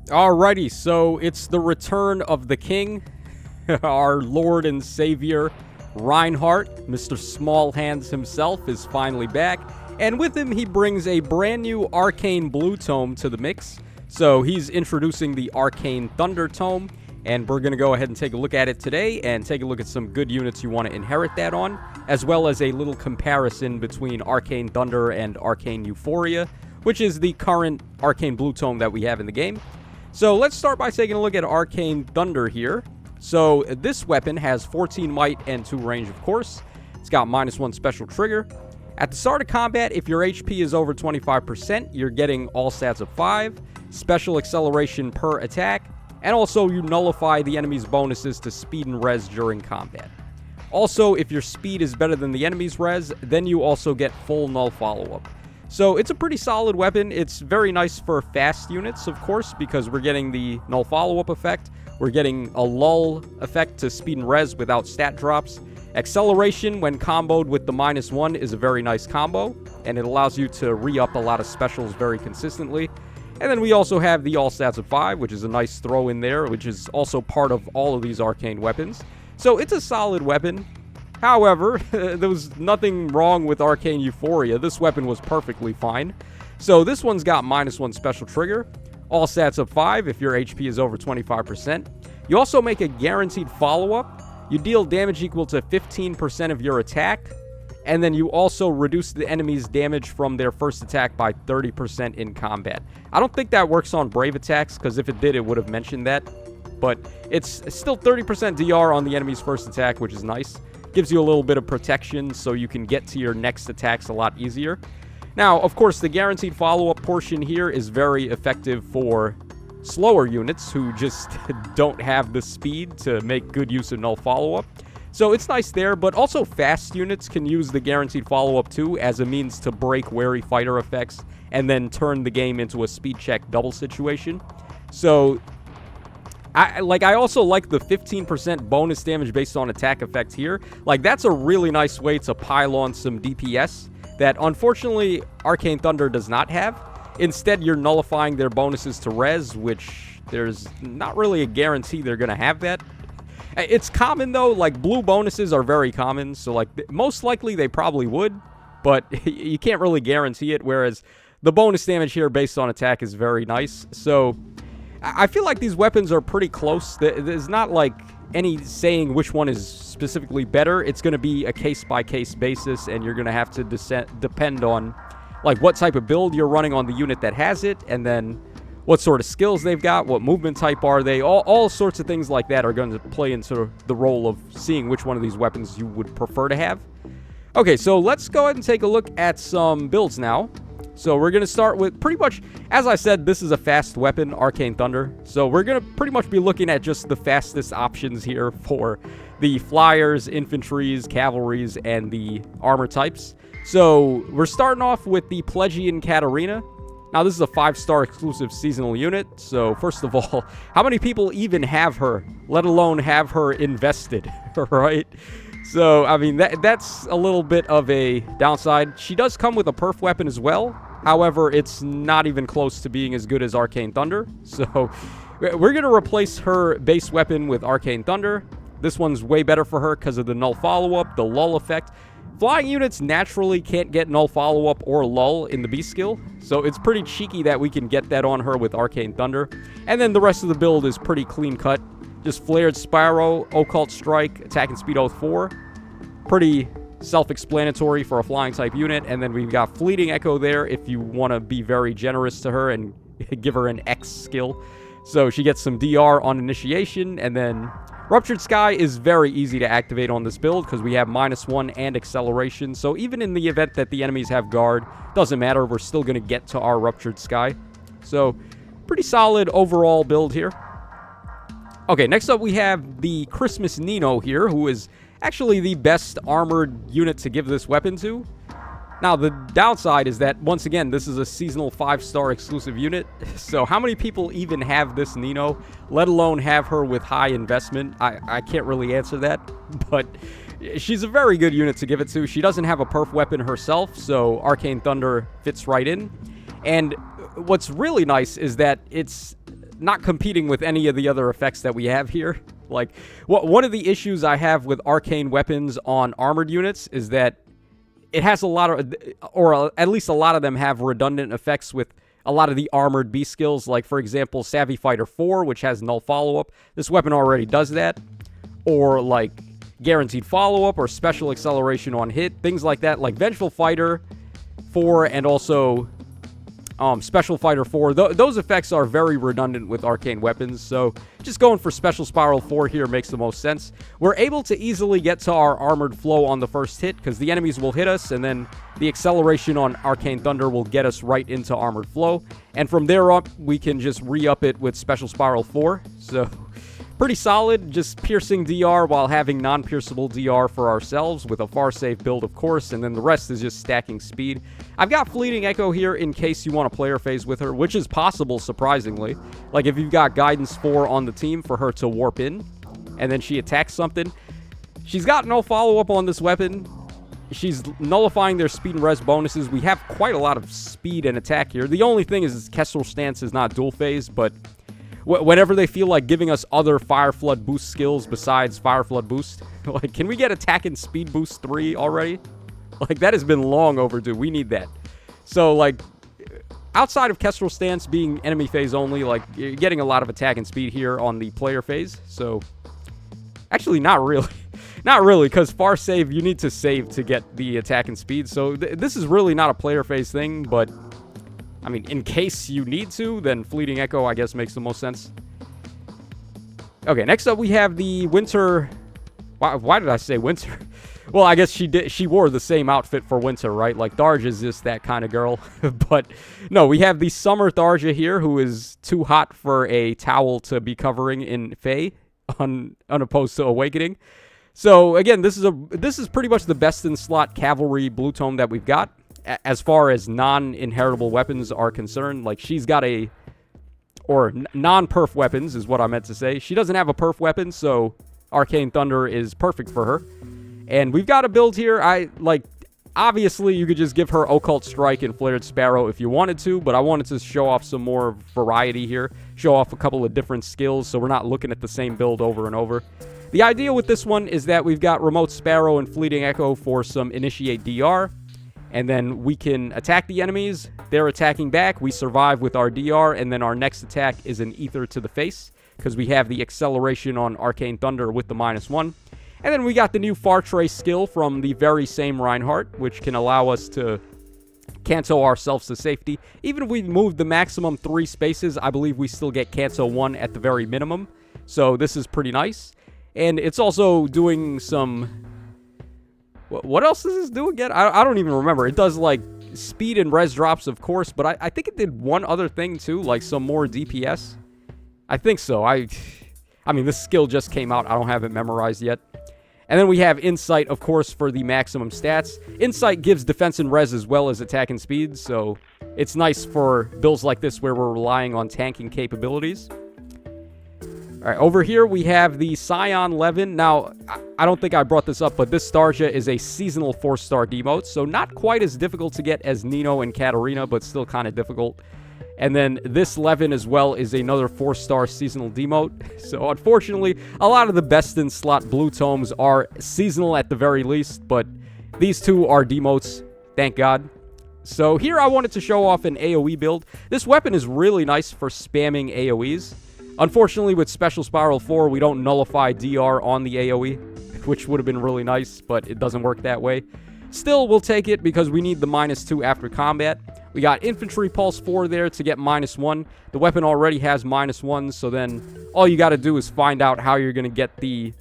Alrighty, so it's the return of the king, our Lord and Savior, Reinhardt. Mr. Small Hands himself is finally back, and with him he brings a brand new Arcane Blue Tome to the mix. So he's introducing the Arcane Thunder Tome, and we're going to go ahead and take a look at it today and take a look at some good units you want to inherit that on, as well as a little comparison between Arcane Thunder and Arcane Euphoria, which is the current Arcane Blue Tome that we have in the game. So let's start by taking a look at Arcane Thunder here. So this weapon has 14 might and 2 range, of course. It's got -1 special trigger. At the start of combat, if your HP is over 25%, you're getting all stats of 5, special acceleration per attack, and also you nullify the enemy's bonuses to speed and res during combat. Also, if your speed is better than the enemy's res, then you also get full null follow-up. So it's a pretty solid weapon. It's very nice for fast units, of course, because we're getting the null follow-up effect. We're getting a lull effect to speed and res without stat drops. Acceleration, when comboed with the -1, is a very nice combo, and it allows you to re-up a lot of specials very consistently. And then we also have the all stats of 5, which is a nice throw in there, which is also part of all of these arcane weapons. So it's a solid weapon. However, there was nothing wrong with Arcane Euphoria. This weapon was perfectly fine. So this one's got -1 special trigger, all stats of 5 if your HP is over 25%. You also make a guaranteed follow-up. You deal damage equal to 15% of your attack, and then you also reduce the enemy's damage from their first attack by 30% in combat. I don't think that works on brave attacks, because if it did, it would have mentioned that. But it's still 30% DR on the enemy's first attack, which is nice. Gives you a little bit of protection so you can get to your next attacks a lot easier. Now, of course, the guaranteed follow-up portion here is very effective for slower units who just don't have the speed to make good use of null follow-up. So it's nice there, but also fast units can use the guaranteed follow-up too as a means to break wary fighter effects and then turn the game into a speed check double situation. So I also like the 15% bonus damage based on attack effect here. Like, that's a really nice way to pile on some DPS that, unfortunately, Arcane Thunder does not have. Instead, you're nullifying their bonuses to res, which there's not really a guarantee they're going to have that. It's common, though. Like, blue bonuses are very common, so, like, most likely they probably would, but you can't really guarantee it, whereas the bonus damage here based on attack is very nice. So I feel like these weapons are pretty close. There's not, like, any saying which one is specifically better. It's going to be a case-by-case basis, and you're going to have to depend on, like, what type of build you're running on the unit that has it, and then what sort of skills they've got, what movement type are they. All sorts of things like that are going to play into the role of seeing which one of these weapons you would prefer to have. Okay, so let's go ahead and take a look at some builds now. So we're going to start with pretty much, as I said, this is a fast weapon, Arcane Thunder. So we're going to pretty much be looking at just the fastest options here for the flyers, infantries, cavalries, and the armor types. So we're starting off with the Plagi Katarina. Now, this is a 5-star exclusive seasonal unit. So first of all, how many people even have her, let alone have her invested, right? So, I mean, that's a little bit of a downside. She does come with a perf weapon as well. However, it's not even close to being as good as Arcane Thunder. So, we're going to replace her base weapon with Arcane Thunder. This one's way better for her because of the null follow-up, the lull effect. Flying units naturally can't get null follow-up or lull in the beast skill. So, it's pretty cheeky that we can get that on her with Arcane Thunder. And then the rest of the build is pretty clean-cut. Just Flared Spyro, Occult Strike, Attack and Speed Oath 4. Pretty self-explanatory for a flying type unit. And then we've got Fleeting Echo there if you want to be very generous to her and give her an X skill. So she gets some DR on initiation. And then Ruptured Sky is very easy to activate on this build because we have -1 and acceleration. So even in the event that the enemies have guard, doesn't matter. We're still going to get to our Ruptured Sky. So pretty solid overall build here. Okay, next up we have the Christmas Nino here, who is actually the best armored unit to give this weapon to. Now, the downside is that, once again, this is a seasonal 5-star exclusive unit. So how many people even have this Nino, let alone have her with high investment? I can't really answer that, but she's a very good unit to give it to. She doesn't have a perf weapon herself, so Arcane Thunder fits right in. And what's really nice is that it's not competing with any of the other effects that we have here. Like, one of the issues I have with arcane weapons on armored units is that it has a lot of, or at least a lot of them have redundant effects with a lot of the armored beast skills. Like, for example, Savvy Fighter 4, which has null follow-up. This weapon already does that. Or, like, guaranteed follow-up or special acceleration on hit. Things like that. Like, Vengeful Fighter 4 and also Special Fighter 4. Those effects are very redundant with arcane weapons, so just going for Special Spiral 4 here makes the most sense. We're able to easily get to our Armored Flow on the first hit, because the enemies will hit us, and then the acceleration on Arcane Thunder will get us right into Armored Flow. And from there up, we can just re-up it with Special Spiral 4, so pretty solid, just piercing DR while having non-pierceable DR for ourselves with a far-safe build, of course, and then the rest is just stacking speed. I've got Fleeting Echo here in case you want a player phase with her, which is possible, surprisingly. Like, if you've got Guidance 4 on the team for her to warp in, and then she attacks something. She's got no follow-up on this weapon. She's nullifying their speed and res bonuses. We have quite a lot of speed and attack here. The only thing is Kestrel Stance is not dual phase, but whenever they feel like giving us other Fire Flood boost skills besides Fire Flood boost, like, can we get attack and speed boost 3 already? Like, that has been long overdue. We need that. So, like, outside of Kestrel Stance being enemy phase only, like, you're getting a lot of attack and speed here on the player phase. So, actually, not really. Not really, because far save, you need to save to get the attack and speed. So, this is really not a player phase thing, but I mean, in case you need to, then Fleeting Echo, I guess, makes the most sense. Okay, next up we have the Winter. Why did I say Winter? Well, I guess she wore the same outfit for Winter, right? Like, Tharja is just that kind of girl. But, no, we have the Summer Tharja here, who is too hot for a towel to be covering in Fae, unopposed to Awakening. So, again, this is pretty much the best in slot cavalry blue tome that we've got. As far as non-inheritable weapons are concerned, like, she's got or non-perf weapons is what I meant to say. She doesn't have a perf weapon, so Arcane Thunder is perfect for her. And we've got a build here. Obviously, you could just give her Occult Strike and Flared Sparrow if you wanted to, but I wanted to show off some more variety here, show off a couple of different skills, so we're not looking at the same build over and over. The idea with this one is that we've got Remote Sparrow and Fleeting Echo for some Initiate DR, and then we can attack the enemies. They're attacking back. We survive with our DR, and then our next attack is an Ether to the face, because we have the acceleration on Arcane Thunder with the -1. And then we got the new Far Trace skill from the very same Reinhardt, which can allow us to cancel ourselves to safety. Even if we move the maximum 3 spaces, I believe we still get cancel 1 at the very minimum. So this is pretty nice. And it's also doing some... What else does this do again? I don't even remember. It does, like, speed and res drops, of course, but I think it did one other thing, too, like some more DPS. I think so. I mean, this skill just came out. I don't have it memorized yet. And then we have Insight, of course, for the maximum stats. Insight gives defense and res as well as attack and speed, so it's nice for builds like this where we're relying on tanking capabilities. All right, over here we have the Sion Levin. Now, I don't think I brought this up, but this Tharja is a seasonal 4-star demote, so not quite as difficult to get as Nino and Katarina, but still kind of difficult. And then this Levin as well is another 4-star seasonal demote. So unfortunately, a lot of the best in slot blue tomes are seasonal at the very least, but these two are demotes, thank God. So here I wanted to show off an AoE build. This weapon is really nice for spamming AoEs. Unfortunately, with Special Spiral 4, we don't nullify DR on the AoE, which would have been really nice, but it doesn't work that way. Still, we'll take it because we need the -2 after combat. We got Infantry Pulse 4 there to get -1. The weapon already has -1, so then all you got to do is find out how you're going to get the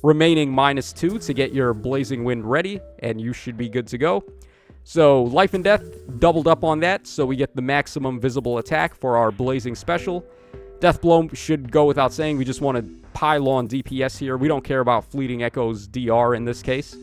remaining -2 to get your Blazing Wind ready, and you should be good to go. So, Life and Death doubled up on that, so we get the maximum visible attack for our Blazing Special. Death Blow should go without saying. We just want to pile on DPS here. We don't care about Fleeting Echo's DR in this case.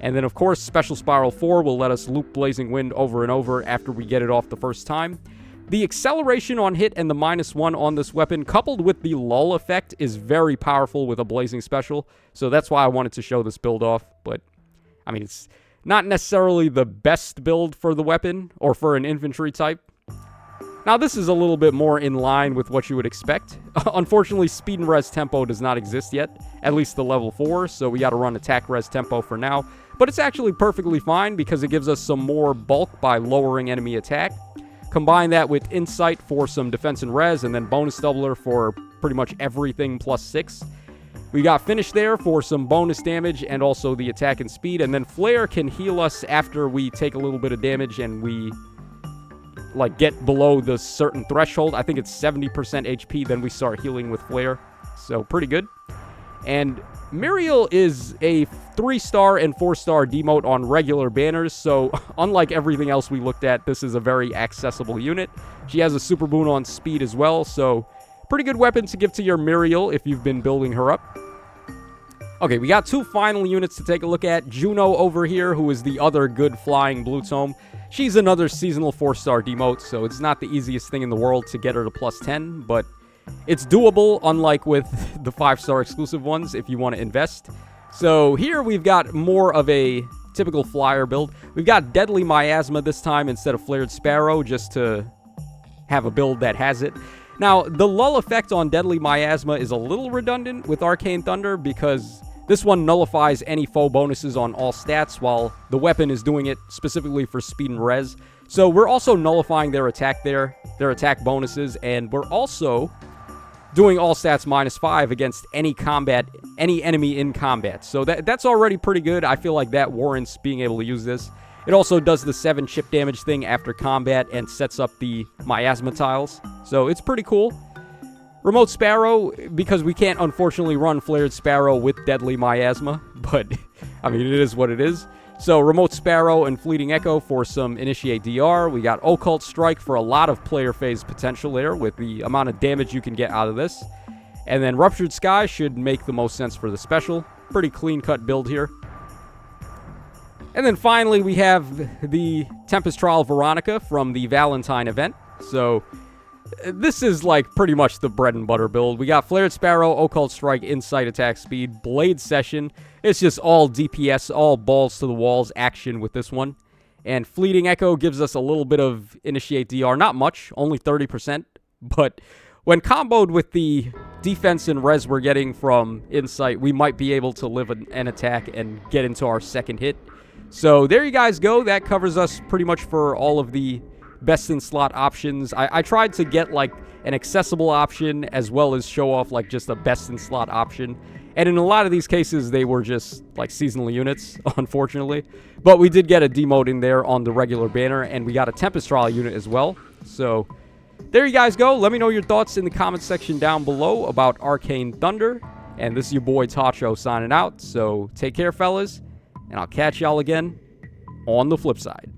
And then, of course, Special Spiral 4 will let us loop Blazing Wind over and over after we get it off the first time. The acceleration on hit and the -1 on this weapon, coupled with the lull effect, is very powerful with a Blazing Special. So that's why I wanted to show this build off. But, I mean, it's not necessarily the best build for the weapon or for an infantry type. Now, this is a little bit more in line with what you would expect. Unfortunately, speed and res tempo does not exist yet, at least the level 4, so we got to run attack res tempo for now. But it's actually perfectly fine because it gives us some more bulk by lowering enemy attack. Combine that with insight for some defense and res, and then bonus doubler for pretty much everything +6. We got finish there for some bonus damage and also the attack and speed, and then flare can heal us after we take a little bit of damage and we like get below the certain threshold. I think it's 70% HP, then we start healing with flare. So pretty good. And Muriel is a 3-star and 4-star demote on regular banners, so unlike everything else we looked at, this is a very accessible unit. She has a super boon on speed as well, so pretty good weapon to give to your Muriel if you've been building her up. Okay, we got 2 final units to take a look at. Juno over here, who is the other good flying blue tome. She's another seasonal 4-star demote, so it's not the easiest thing in the world to get her to +10, but it's doable, unlike with the 5-star exclusive ones, if you want to invest. So here we've got more of a typical flyer build. We've got Deadly Miasma this time instead of Flared Sparrow, just to have a build that has it. Now, the lull effect on Deadly Miasma is a little redundant with Arcane Thunder because this one nullifies any foe bonuses on all stats, while the weapon is doing it specifically for speed and res. So we're also nullifying their attack there, their attack bonuses, and we're also doing all stats -5 against any enemy in combat. So that's already pretty good. I feel like that warrants being able to use this. It also does the 7 chip damage thing after combat and sets up the miasma tiles. So it's pretty cool. Remote Sparrow, because we can't unfortunately run Flared Sparrow with Deadly Miasma, but I mean, it is what it is. So Remote Sparrow and Fleeting Echo for some Initiate DR. We got Occult Strike for a lot of player phase potential there with the amount of damage you can get out of this. And then Ruptured Sky should make the most sense for the special. Pretty clean-cut build here. And then finally, we have the Tempest Trial Veronica from the Valentine event. So this is like pretty much the bread and butter build. We got Flared Sparrow, Occult Strike, Insight Attack Speed, Blade Session. It's just all DPS, all balls to the walls action with this one. And Fleeting Echo gives us a little bit of Initiate DR. Not much, only 30%. But when comboed with the defense and res we're getting from Insight, we might be able to live an attack and get into our second hit. So there you guys go. That covers us pretty much for all of the best in slot options. I tried to get like an accessible option as well as show off like just a best in slot option. And in a lot of these cases, they were just like seasonal units, unfortunately. But we did get a demote in there on the regular banner, and we got a Tempest Trial unit as well. So there you guys go. Let me know your thoughts in the comment section down below about Arcane Thunder. And this is your boy Tacho signing out. So take care, fellas, and I'll catch y'all again on the flip side.